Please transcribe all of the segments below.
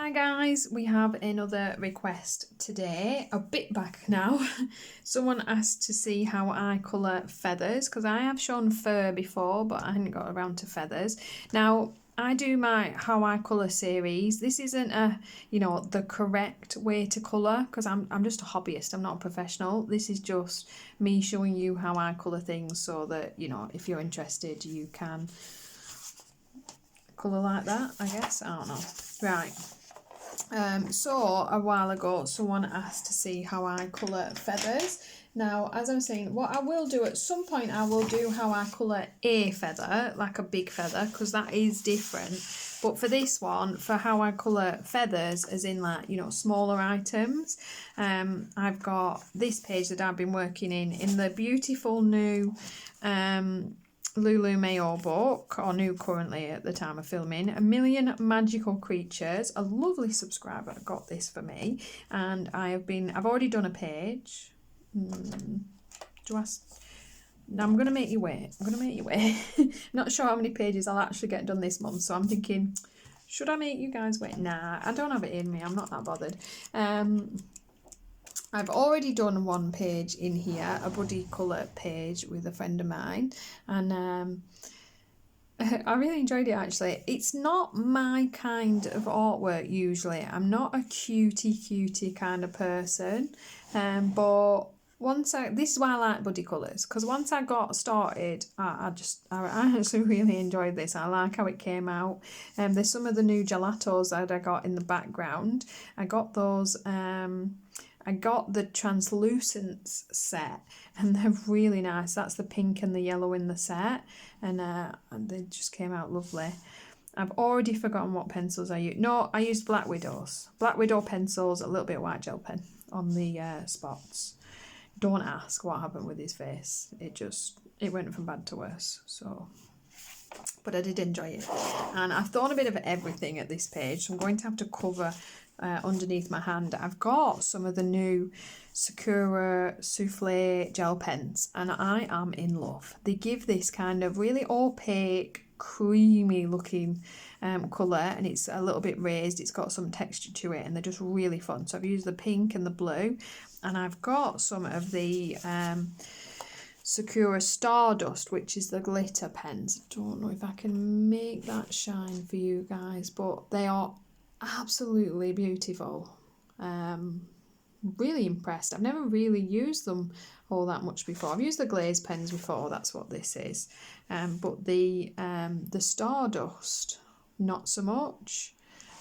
Hi guys, we have another request today, a bit back now. Someone asked to see how I colour feathers, because I have shown fur before, but I hadn't got around to feathers. Now, I do my How I Colour series. This isn't the correct way to colour, because I'm just a hobbyist, I'm not a professional. This is just me showing you how I colour things so that, if you're interested, you can colour like that, I guess. I don't know. Right. So a while ago someone asked to see how I colour feathers. Now, as I was saying, what I will do at some point, I will do how I colour a feather, like a big feather, because that is different. But for this one, for how I colour feathers, as in like, smaller items, I've got this page that I've been working in the beautiful new Lulu Mayo book, or new currently at the time of filming, A Million Magical Creatures. A lovely subscriber got this for me, and I've already done a page. I'm gonna make you wait. Not sure how many pages I'll actually get done this month, so I'm thinking, should I make you guys wait? Nah, I don't have it in me, I'm not that bothered. I've already done one page in here, a buddy colour page with a friend of mine, and I really enjoyed it actually. It's not my kind of artwork usually. I'm not a cutie kind of person, but this is why I like buddy colours, because once I got started, I actually really enjoyed this. I like how it came out. There's some of the new gelatos that I got in the background. I got those. I got the translucents set, and they're really nice. That's the pink and the yellow in the set, and they just came out lovely. I've already forgotten what pencils I used. No, I used Black Widows. Black Widow pencils, a little bit of white gel pen on the spots. Don't ask what happened with his face. It went from bad to worse, so... But I did enjoy it. And I've thrown a bit of everything at this page, so I'm going to have to cover underneath my hand. I've got some of the new Sakura Souffle gel pens, and I am in love. They give this kind of really opaque, creamy looking colour, and it's a little bit raised. It's got some texture to it, and they're just really fun. So I've used the pink and the blue, and I've got some of the Sakura Stardust, which is the glitter pens. I don't know if I can make that shine for you guys, but they are absolutely beautiful. Really impressed. I've never really used them all that much before. I've used the glaze pens before, that's what this is. But the Stardust, not so much.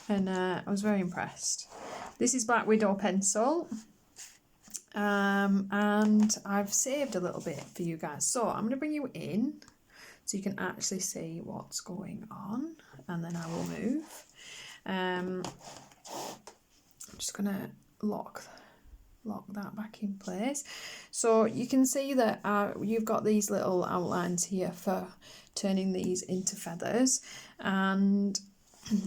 And I was very impressed. This is Black Widow pencil. And I've saved a little bit for you guys. So I'm going to bring you in so you can actually see what's going on, and then I will move. I'm just going to lock that back in place. So you can see that you've got these little outlines here for turning these into feathers, and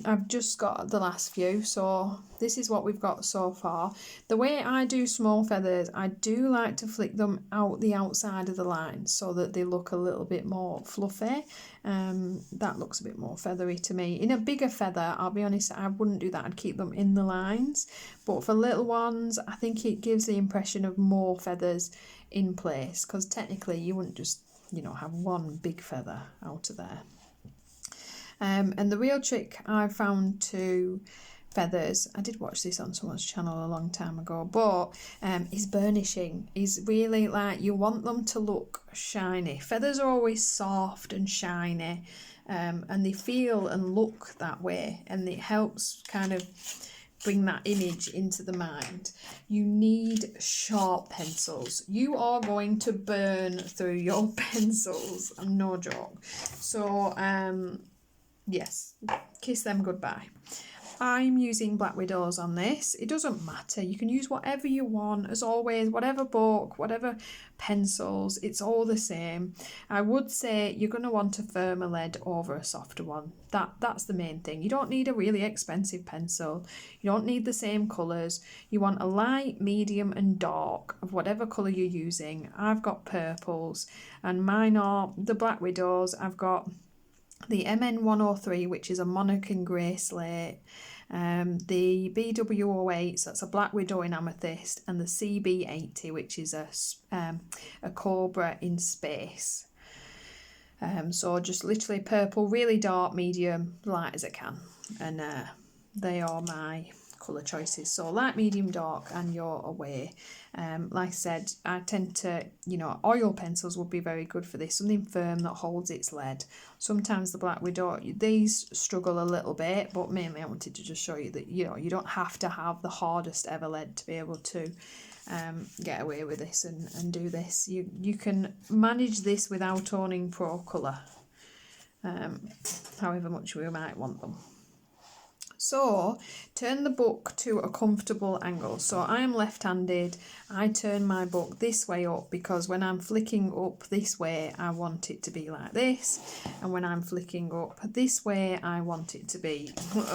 I've just got the last few, so this is what we've got so far. The way I do small feathers, I do like to flick them out the outside of the line so that they look a little bit more fluffy. That looks a bit more feathery to me. In a bigger feather, I'll be honest, I wouldn't do that. I'd keep them in the lines. But for little ones, I think it gives the impression of more feathers in place, because technically you wouldn't just, have one big feather out of there. And the real trick I found to feathers, I did watch this on someone's channel a long time ago, but is burnishing. Is really like, you want them to look shiny. Feathers are always soft and shiny, and they feel and look that way, and it helps kind of bring that image into the mind. You need sharp pencils. You are going to burn through your pencils, no joke. So yes, kiss them goodbye. I'm using Black Widows on this. It doesn't matter. You can use whatever you want. As always, whatever book, whatever pencils, it's all the same. I would say you're going to want a firmer lead over a softer one. That's the main thing. You don't need a really expensive pencil. You don't need the same colours. You want a light, medium and dark of whatever colour you're using. I've got purples, and mine are the Black Widows. I've got the MN103, which is a Monarch and Grey slate, the BW08, so that's a Black Widow in Amethyst, and the CB80, which is a Cobra in Space. So just literally purple, really dark, medium, light as it can, and they are my colour choices. So light, medium, dark, and you're away. Like I said, I tend to, oil pencils would be very good for this, something firm that holds its lead. Sometimes the Black Widow, these struggle a little bit, but mainly I wanted to just show you that, you don't have to have the hardest ever lead to be able to get away with this and do this. You can manage this without owning Pro Colour, however much we might want them. So turn the book to a comfortable angle. So I am left-handed. I turn my book this way up because when I'm flicking up this way, I want it to be like this. And when I'm flicking up this way, I want it to be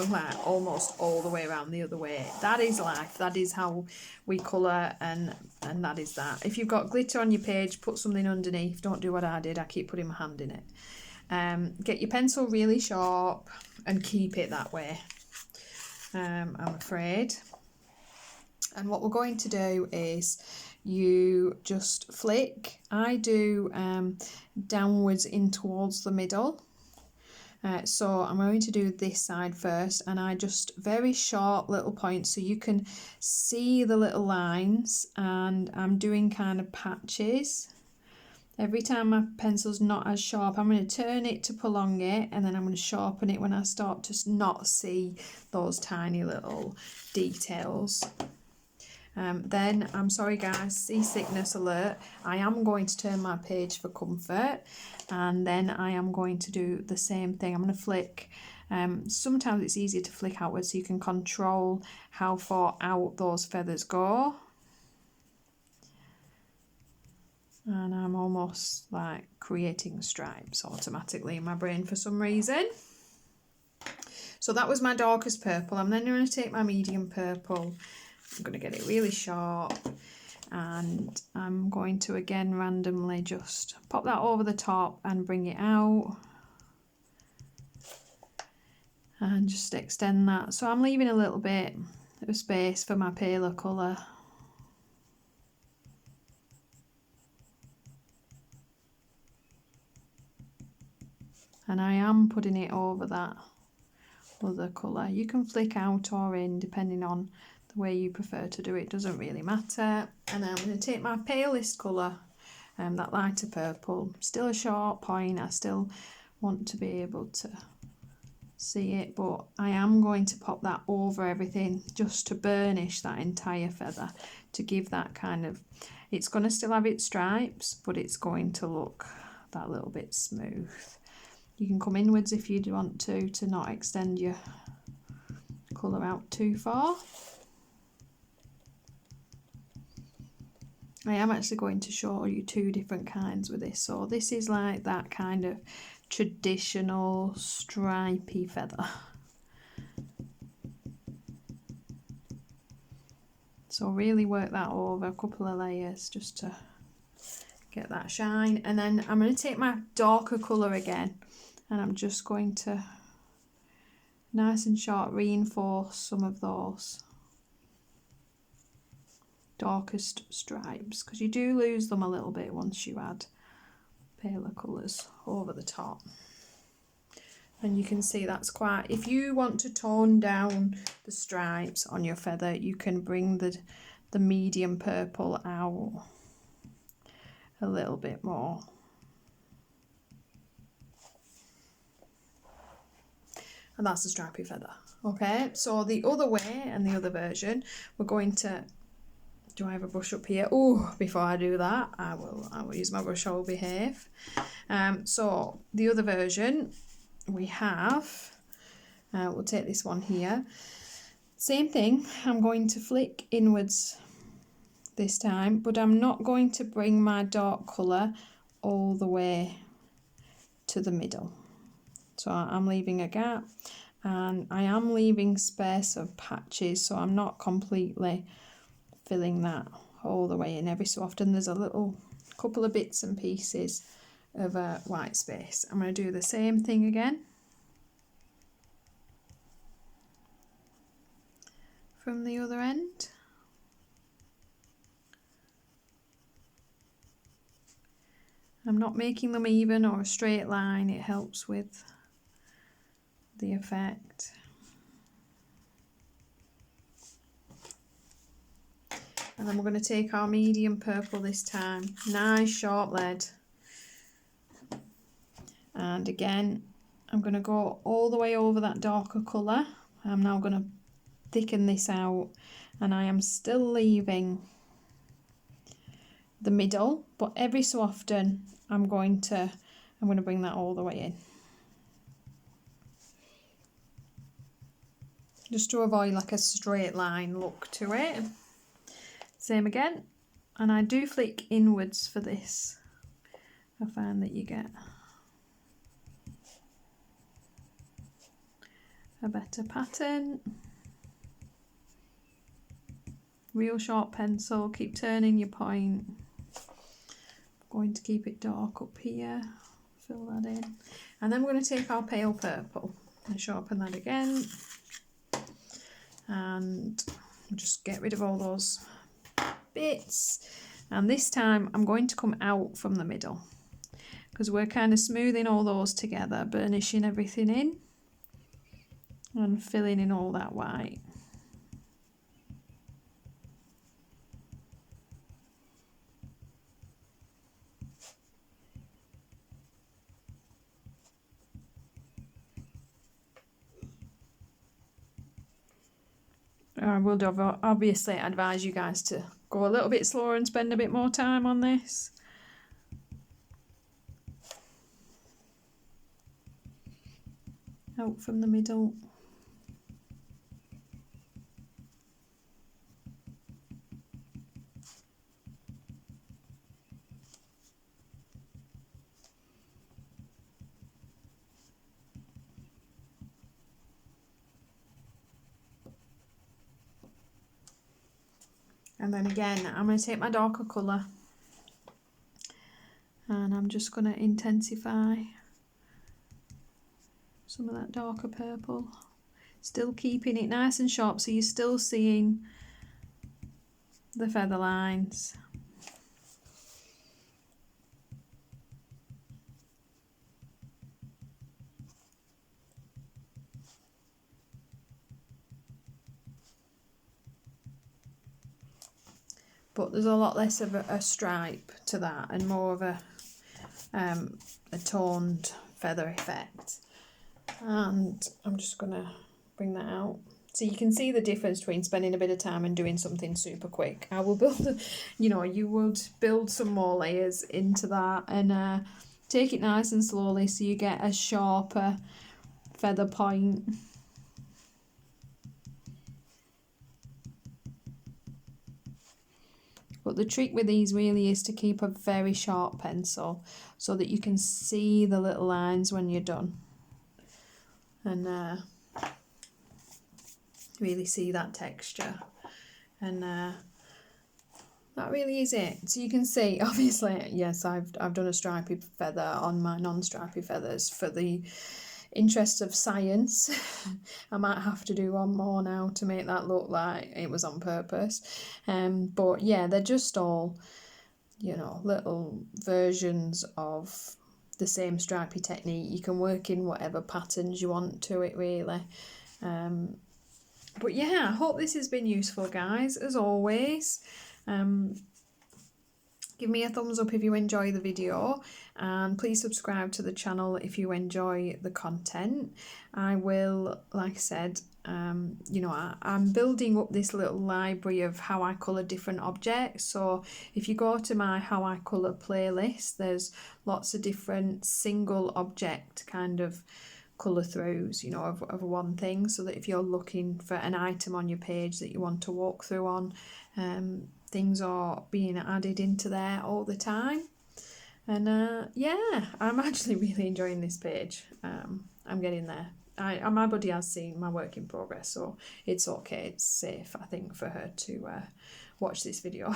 like almost all the way around the other way. That is life. That is how we colour, and that is that. If you've got glitter on your page, put something underneath. Don't do what I did. I keep putting my hand in it. Get your pencil really sharp and keep it that way. I'm afraid. And what we're going to do is you just flick. I do downwards in towards the middle. So I'm going to do this side first, and I just very sharp little points so you can see the little lines, and I'm doing kind of patches. Every time my pencil's not as sharp, I'm going to turn it to prolong it, and then I'm going to sharpen it when I start to not see those tiny little details. Then, I'm sorry guys, seasickness alert. I am going to turn my page for comfort, and then I am going to do the same thing. I'm going to flick. Sometimes it's easier to flick outwards so you can control how far out those feathers go. And I'm almost like creating stripes automatically in my brain for some reason. So that was my darkest purple. I'm then going to take my medium purple. I'm going to get it really sharp, and I'm going to again randomly just pop that over the top and bring it out and just extend that. So I'm leaving a little bit of space for my paler colour. And I am putting it over that other colour. You can flick out or in depending on the way you prefer to do it, doesn't really matter. And then I'm going to take my palest colour, that lighter purple, still a sharp point. I still want to be able to see it, but I am going to pop that over everything just to burnish that entire feather, to give that kind of, it's going to still have its stripes, but it's going to look that little bit smooth. You can come inwards if you want to not extend your colour out too far. I am actually going to show you two different kinds with this. So this is like that kind of traditional stripy feather. So really work that over a couple of layers just to get that shine. And then I'm going to take my darker colour again, and I'm just going to nice and sharp reinforce some of those darkest stripes, because you do lose them a little bit once you add paler colours over the top. And you can see that's quite, if you want to tone down the stripes on your feather, you can bring the medium purple out a little bit more. And that's the stripy feather. Okay, so the other way and the other version, we're going to, do I have a brush up here? Oh, before I do that, I will use my brush, I will behave. So the other version we have, we'll take this one here. Same thing, I'm going to flick inwards this time, but I'm not going to bring my dark colour all the way to the middle. So I'm leaving a gap, and I am leaving space of patches, so I'm not completely filling that all the way in. Every so often there's a little couple of bits and pieces of a white space. I'm going to do the same thing again from the other end. I'm not making them even or a straight line, it helps with the effect. And then we're going to take our medium purple this time, nice sharp lead. And again, I'm going to go all the way over that darker colour. I'm now going to thicken this out, and I am still leaving the middle, but every so often I'm going to bring that all the way in. Just to avoid like a straight line look to it. Same again, and I do flick inwards for this. I find that you get a better pattern. Real sharp pencil, keep turning your point. I'm going to keep it dark up here, fill that in. And then we're going to take our pale purple and sharpen that again. And just get rid of all those bits, and this time I'm going to come out from the middle because we're kind of smoothing all those together, burnishing everything in and filling in all that white. I would obviously advise you guys to go a little bit slower and spend a bit more time on this. Out from the middle. And then again, I'm going to take my darker colour and I'm just going to intensify some of that darker purple. Still keeping it nice and sharp so you're still seeing the feather lines. But there's a lot less of a stripe to that and more of a toned feather effect. And I'm just going to bring that out. So you can see the difference between spending a bit of time and doing something super quick. I will build, you would build some more layers into that and take it nice and slowly so you get a sharper feather point. But the trick with these really is to keep a very sharp pencil so that you can see the little lines when you're done. And really see that texture. And that really is it. So you can see, obviously, yes, I've done a stripy feather on my non-stripy feathers for the interest of science. I might have to do one more now to make that look like it was on purpose. But yeah, they're just all, little versions of the same stripy technique. You can work in whatever patterns you want to it, really. But yeah, I hope this has been useful, guys, as always. Give me a thumbs up if you enjoy the video, and please subscribe to the channel if you enjoy the content. I will, like I said, I'm building up this little library of how I colour different objects. So if you go to my How I Colour playlist, there's lots of different single object kind of colour throughs, of one thing, so that if you're looking for an item on your page that you want to walk through on, things are being added into there all the time. And yeah, I'm actually really enjoying this page. I'm getting there. my buddy has seen my work in progress, so it's okay. It's safe, I think, for her to watch this video.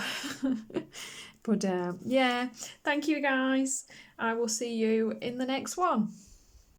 But yeah, thank you guys. I will see you in the next one.